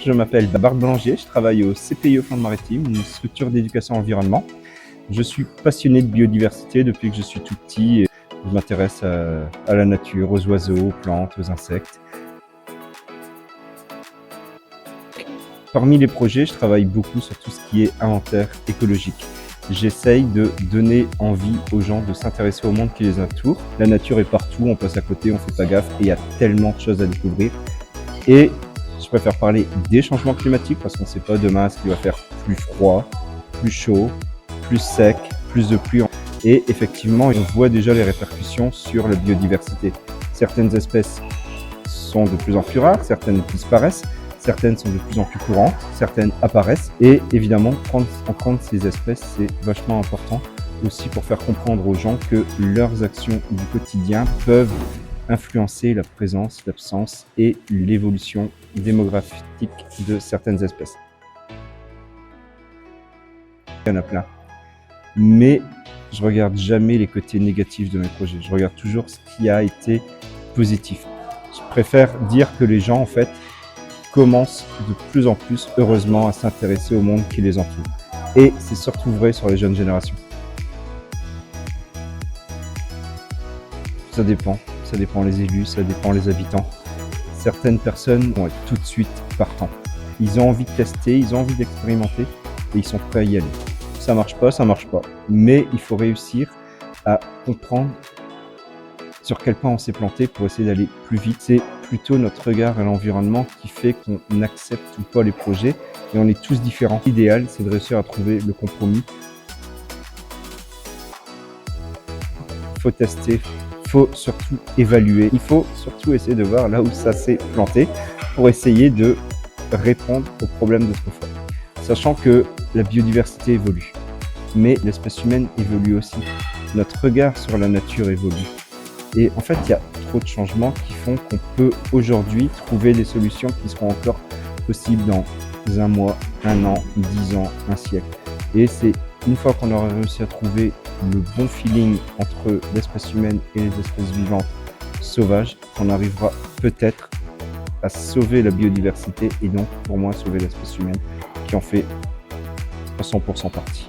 Je m'appelle Bart Belanger, je travaille au CPIE Flandre-Maritime, une structure d'éducation environnement. Je suis passionné de biodiversité depuis que je suis tout petit et je m'intéresse à la nature, aux oiseaux, aux plantes, aux insectes. Parmi les projets, je travaille beaucoup sur tout ce qui est inventaire écologique. J'essaye de donner envie aux gens de s'intéresser au monde qui les entoure. La nature est partout, on passe à côté, on fait pas gaffe et il y a tellement de choses à découvrir. Et je préfère parler des changements climatiques parce qu'on ne sait pas demain ce qu'il va faire plus froid, plus chaud, plus sec, plus de pluie. Et effectivement, on voit déjà les répercussions sur la biodiversité. Certaines espèces sont de plus en plus rares, certaines disparaissent, certaines sont de plus en plus courantes, certaines apparaissent. Et évidemment, prendre en compte ces espèces, c'est vachement important aussi pour faire comprendre aux gens que leurs actions du quotidien peuvent influencer la présence, l'absence et l'évolution démographique de certaines espèces. Il y en a plein. Mais je regarde jamais les côtés négatifs de mes projets. Je regarde toujours ce qui a été positif. Je préfère dire que les gens, en fait, commencent de plus en plus, heureusement, à s'intéresser au monde qui les entoure. Et c'est surtout vrai sur les jeunes générations. Ça dépend les élus, ça dépend les habitants. Certaines personnes vont être tout de suite partants. Ils ont envie de tester, ils ont envie d'expérimenter et ils sont prêts à y aller. Ça marche pas. Mais il faut réussir à comprendre sur quel point on s'est planté pour essayer d'aller plus vite. C'est plutôt notre regard à l'environnement qui fait qu'on accepte ou pas les projets et on est tous différents. L'idéal, c'est de réussir à trouver le compromis. Il faut tester. Il faut surtout évaluer, il faut surtout essayer de voir là où ça s'est planté pour essayer de répondre aux problèmes d'autrefois. Sachant que la biodiversité évolue, mais l'espèce humaine évolue aussi. Notre regard sur la nature évolue. Et en fait, il y a trop de changements qui font qu'on peut aujourd'hui trouver des solutions qui seront encore possibles dans un mois, un an, 10 ans, un siècle. Et c'est une fois qu'on aura réussi à trouver le bon feeling entre l'espèce humaine et les espèces vivantes sauvages, qu'on arrivera peut-être à sauver la biodiversité et donc pour moi sauver l'espèce humaine qui en fait à 100% partie.